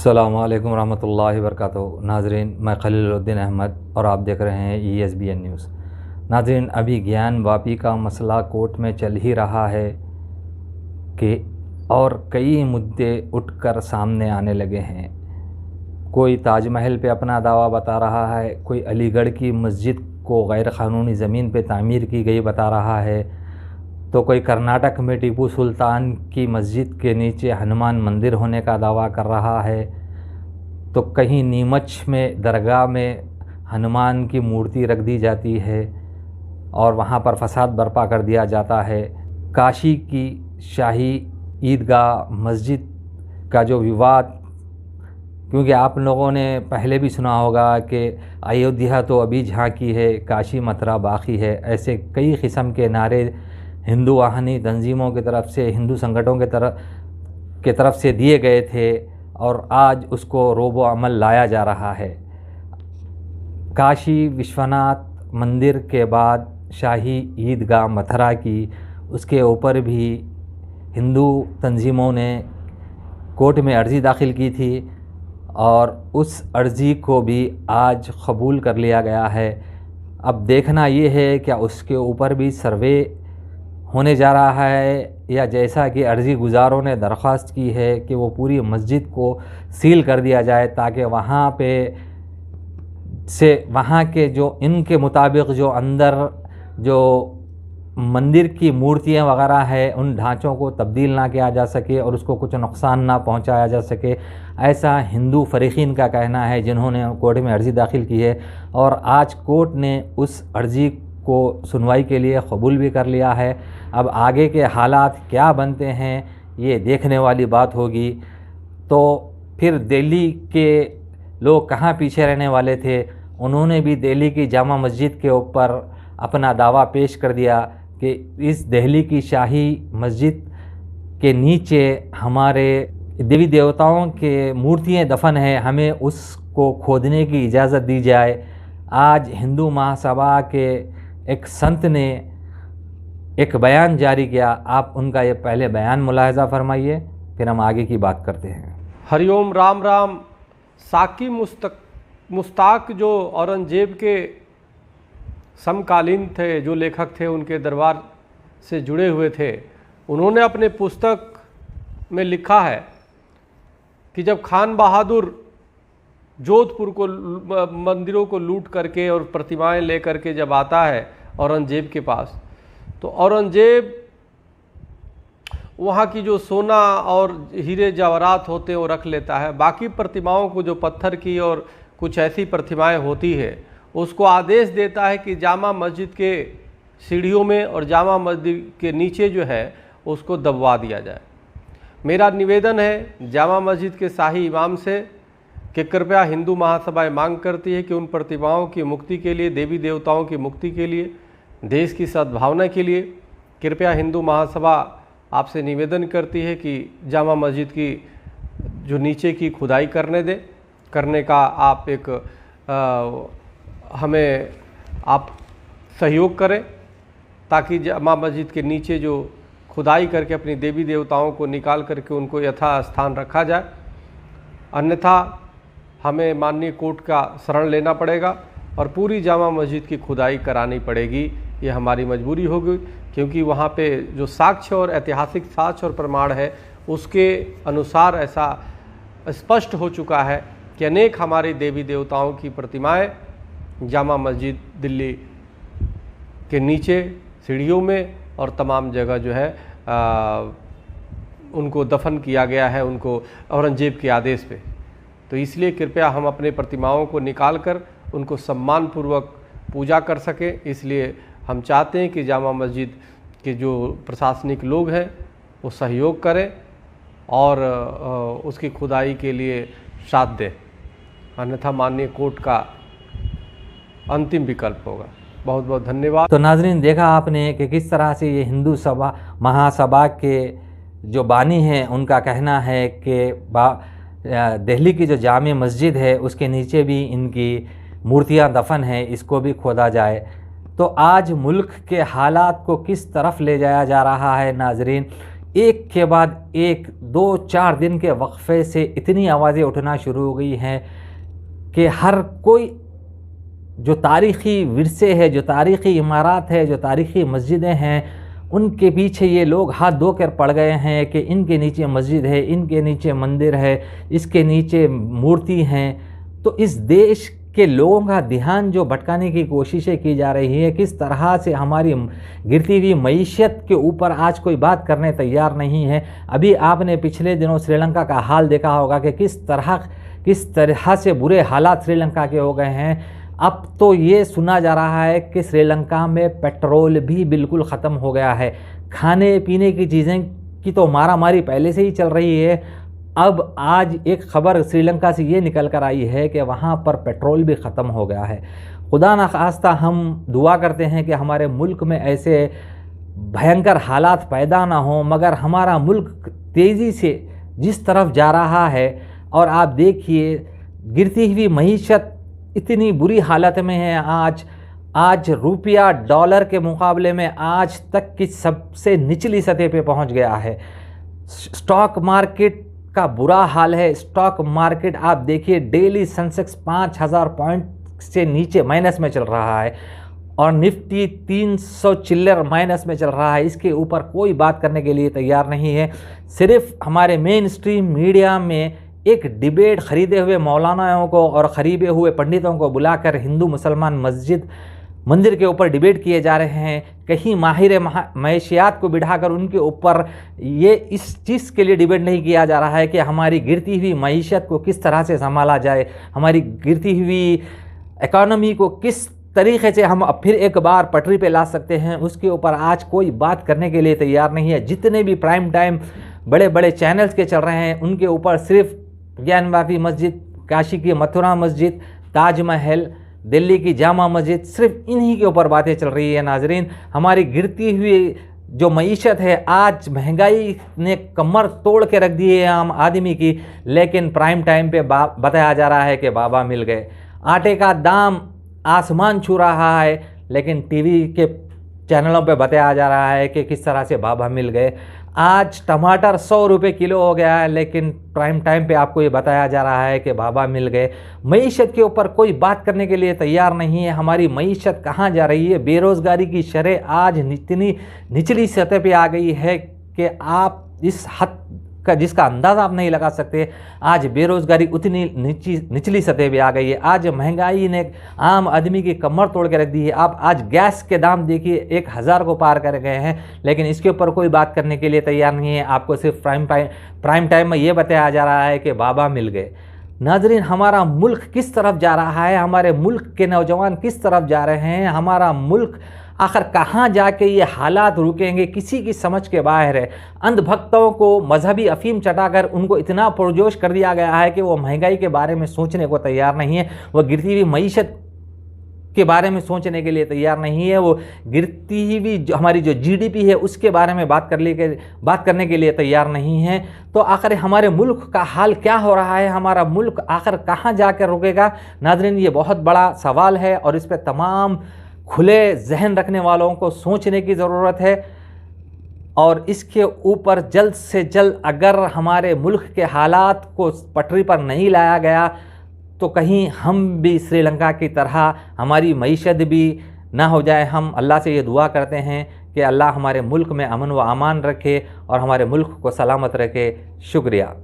अस्सलामु अलैकुम रहमतुल्लाहि वबरकातुहू। नाज़रीन, मैं खलीलुद्दीन अहमद और आप देख रहे हैं ESBN न्यूज़। नाज़रीन, अभी ज्ञान वापी का मसला कोर्ट में चल ही रहा है कि और कई मुद्दे उठकर सामने आने लगे हैं। कोई ताजमहल पे अपना दावा बता रहा है, कोई अलीगढ़ की मस्जिद को गैर क़ानूनी ज़मीन पे तामीर की गई बता रहा है, तो कोई कर्नाटक में टीपू सुल्तान की मस्जिद के नीचे हनुमान मंदिर होने का दावा कर रहा है, तो कहीं नीमच में दरगाह में हनुमान की मूर्ति रख दी जाती है और वहाँ पर फसाद बर्पा कर दिया जाता है। काशी की शाही ईदगाह मस्जिद का जो विवाद, क्योंकि आप लोगों ने पहले भी सुना होगा कि अयोध्या तो अभी झांकी है, काशी मथुरा बाकी है, ऐसे कई किस्म के नारे हिंदू वाहनी तंजीमों की तरफ से, हिंदू संगठनों के तरफ से दिए गए थे और आज उसको रोबो अमल लाया जा रहा है। काशी विश्वनाथ मंदिर के बाद शाही ईदगाह मथुरा की, उसके ऊपर भी हिंदू तंजीमों ने कोर्ट में अर्ज़ी दाखिल की थी और उस अर्ज़ी को भी आज कबूल कर लिया गया है। अब देखना ये है क्या उसके ऊपर भी सर्वे होने जा रहा है, या जैसा कि अर्ज़ी गुज़ारों ने दरख्वास्त की है कि वो पूरी मस्जिद को सील कर दिया जाए, ताकि वहाँ पे से वहाँ के जो इनके मुताबिक जो अंदर जो मंदिर की मूर्तियाँ वग़ैरह है उन ढांचों को तब्दील ना किया जा सके और उसको कुछ नुकसान ना पहुँचाया जा सके, ऐसा हिंदू फ़रीक़ीन का कहना है जिन्होंने कोर्ट में अर्ज़ी दाखिल की है। और आज कोर्ट ने उस अर्ज़ी को सुनवाई के लिए कबूल भी कर लिया है। अब आगे के हालात क्या बनते हैं ये देखने वाली बात होगी। तो फिर दिल्ली के लोग कहाँ पीछे रहने वाले थे, उन्होंने भी दिल्ली की जामा मस्जिद के ऊपर अपना दावा पेश कर दिया कि इस दिल्ली की शाही मस्जिद के नीचे हमारे देवी देवताओं के मूर्तियाँ दफन हैं, हमें उसको खोदने की इजाज़त दी जाए। आज हिंदू महासभा के एक संत ने एक बयान जारी किया, आप उनका ये पहले बयान मुलाहजा फरमाइए, फिर हम आगे की बात करते हैं। हरिओम राम राम। साकी मुस्ताक जो औरंगजेब के समकालीन थे, जो लेखक थे, उनके दरबार से जुड़े हुए थे, उन्होंने अपने पुस्तक में लिखा है कि जब खान बहादुर जोधपुर को मंदिरों को लूट करके और प्रतिमाएं लेकर के जब आता है औरंगजेब के पास, तो औरंगजेब वहाँ की जो सोना और हीरे जवाहरात होते हैं वो रख लेता है। बाकी प्रतिमाओं को, जो पत्थर की और कुछ ऐसी प्रतिमाएं होती है, उसको आदेश देता है कि जामा मस्जिद के सीढ़ियों में और जामा मस्जिद के नीचे जो है उसको दबवा दिया जाए। मेरा निवेदन है जामा मस्जिद के शाही इमाम से कि कृपया हिंदू महासभा मांग करती है कि उन प्रतिमाओं की मुक्ति के लिए, देवी देवताओं की मुक्ति के लिए, देश की सद्भावना के लिए कृपया हिंदू महासभा आपसे निवेदन करती है कि जामा मस्जिद की जो नीचे की खुदाई करने का आप एक हमें आप सहयोग करें, ताकि जामा मस्जिद के नीचे जो खुदाई करके अपनी देवी देवताओं को निकाल करके उनको यथास्थान रखा जाए। अन्यथा हमें माननीय कोर्ट का शरण लेना पड़ेगा और पूरी जामा मस्जिद की खुदाई करानी पड़ेगी। ये हमारी मजबूरी होगी, क्योंकि वहाँ पे जो साक्ष्य और ऐतिहासिक साक्ष्य और प्रमाण है उसके अनुसार ऐसा स्पष्ट हो चुका है कि अनेक हमारे देवी देवताओं की प्रतिमाएं जामा मस्जिद दिल्ली के नीचे सीढ़ियों में और तमाम जगह जो है उनको दफन किया गया है, उनको औरंगजेब के आदेश पे। तो इसलिए कृपया हम अपने प्रतिमाओं को निकाल कर उनको सम्मानपूर्वक पूजा कर सकें। इसलिए हम चाहते हैं कि जामा मस्जिद के जो प्रशासनिक लोग हैं वो सहयोग करें और उसकी खुदाई के लिए साथ दें, अन्यथा माननीय कोर्ट का अंतिम विकल्प होगा। बहुत बहुत धन्यवाद। तो नाजरीन, देखा आपने कि किस तरह से ये हिंदू सभा महासभा के जो बानी हैं उनका कहना है कि दिल्ली की जो जामे मस्जिद है उसके नीचे भी इनकी मूर्तियां दफन हैं, इसको भी खोदा जाए। तो आज मुल्क के हालात को किस तरफ ले जाया जा रहा है नाजरीन, एक के बाद एक 2-4 दिन के वक्फे से इतनी आवाज़ें उठना शुरू हो गई हैं कि हर कोई जो तारीख़ी विरसे है, जो तारीख़ी इमारत है, जो तारीख़ी मस्जिदें हैं, उनके पीछे ये लोग हाथ धो कर पड़ गए हैं कि इनके नीचे मस्जिद है, इनके नीचे मंदिर है, इसके नीचे मूर्ति हैं। तो इस देश के लोगों का ध्यान जो भटकाने की कोशिशें की जा रही है, किस तरह से हमारी गिरती हुई मईशत के ऊपर आज कोई बात करने तैयार नहीं है। अभी आपने पिछले दिनों श्रीलंका का हाल देखा होगा कि किस तरह से बुरे हालात श्रीलंका के हो गए हैं। अब तो ये सुना जा रहा है कि श्रीलंका में पेट्रोल भी बिल्कुल ख़त्म हो गया है। खाने पीने की चीज़ें की तो मारामारी पहले से ही चल रही है। अब आज एक ख़बर श्रीलंका से ये निकल कर आई है कि वहाँ पर पेट्रोल भी ख़त्म हो गया है। खुदा न खास्ता हम दुआ करते हैं कि हमारे मुल्क में ऐसे भयंकर हालात पैदा ना हों, मगर हमारा मुल्क तेज़ी से जिस तरफ जा रहा है, और आप देखिए गिरती हुई मईशत इतनी बुरी हालत में है। आज रुपया डॉलर के मुकाबले में आज तक की सबसे निचली सतह पे पहुंच गया है। स्टॉक मार्केट का बुरा हाल है। स्टॉक मार्केट आप देखिए डेली सेंसेक्स 5000 पॉइंट से नीचे माइनस में चल रहा है और निफ्टी 300 चिल्लर माइनस में चल रहा है। इसके ऊपर कोई बात करने के लिए तैयार नहीं है। सिर्फ हमारे मेन स्ट्रीम मीडिया में एक डिबेट खरीदे हुए मौलानाओं को और खरीदे हुए पंडितों को बुलाकर हिंदू मुसलमान मस्जिद मंदिर के ऊपर डिबेट किए जा रहे हैं। कहीं माहिर मैशियात को बिठाकर उनके ऊपर ये इस चीज़ के लिए डिबेट नहीं किया जा रहा है कि हमारी गिरती हुई मईशत को किस तरह से संभाला जाए, हमारी गिरती हुई इकॉनमी को किस तरीक़े से हम अब फिर एक बार पटरी पे ला सकते हैं। उसके ऊपर आज कोई बात करने के लिए तैयार नहीं है। जितने भी प्राइम टाइम बड़े बड़े चैनल्स के चल रहे हैं, उनके ऊपर सिर्फ ज्ञानवापी मस्जिद, काशी की मथुरा मस्जिद, ताजमहल, दिल्ली की जामा मस्जिद, सिर्फ इन्हीं के ऊपर बातें चल रही है। नाजरीन, हमारी गिरती हुई जो मईशत है, आज महंगाई ने कमर तोड़ के रख दी है आम आदमी की, लेकिन प्राइम टाइम पे बताया जा रहा है कि बाबा मिल गए। आटे का दाम आसमान छू रहा है, लेकिन टीवी के चैनलों पे बताया जा रहा है कि किस तरह से बाबा मिल गए। आज टमाटर 100 रुपये किलो हो गया है, लेकिन प्राइम टाइम पे आपको ये बताया जा रहा है कि बाबा मिल गए। मईशत के ऊपर कोई बात करने के लिए तैयार नहीं है। हमारी मईशत कहाँ जा रही है? बेरोज़गारी की शरह आज इतनी निचली सतह पे आ गई है कि आप इस हद का जिसका अंदाज़ा आप नहीं लगा सकते। आज बेरोज़गारी उतनी निचली सतह पे आ गई है। आज महंगाई ने आम आदमी की कमर तोड़ के रख दी है। आप आज गैस के दाम देखिए 1000 को पार कर गए हैं, लेकिन इसके ऊपर कोई बात करने के लिए तैयार नहीं है। आपको सिर्फ प्राइम टाइम में ये बताया जा रहा है कि बाबा मिल गए। नाजरीन, हमारा मुल्क किस तरफ जा रहा है? हमारे मुल्क के नौजवान किस तरफ जा रहे हैं? हमारा मुल्क आखिर कहाँ जाके ये हालात रुकेंगे, किसी की समझ के बाहर है। अंधभक्तों को मजहबी अफीम चटाकर उनको इतना पुरजोश कर दिया गया है कि वो महंगाई के बारे में सोचने को तैयार नहीं है, वो गिरती हुई मईशत के बारे में सोचने के लिए तैयार नहीं है, वो गिरती हुई जो हमारी जो जीडीपी है उसके बारे में बात करने के लिए तैयार नहीं है। तो आखिर हमारे मुल्क का हाल क्या हो रहा है? हमारा मुल्क आखिर कहाँ जाकर रुकेगा? नाज़रीन, ये बहुत बड़ा सवाल है और इस पर तमाम खुले जहन रखने वालों को सोचने की ज़रूरत है। और इसके ऊपर जल्द से जल्द अगर हमारे मुल्क के हालात को पटरी पर नहीं लाया गया तो कहीं हम भी श्रीलंका की तरह हमारी मईशत भी ना हो जाए। हम अल्लाह से ये दुआ करते हैं कि अल्लाह हमारे मुल्क में अमन व अमान रखे और हमारे मुल्क को सलामत रखे। शुक्रिया।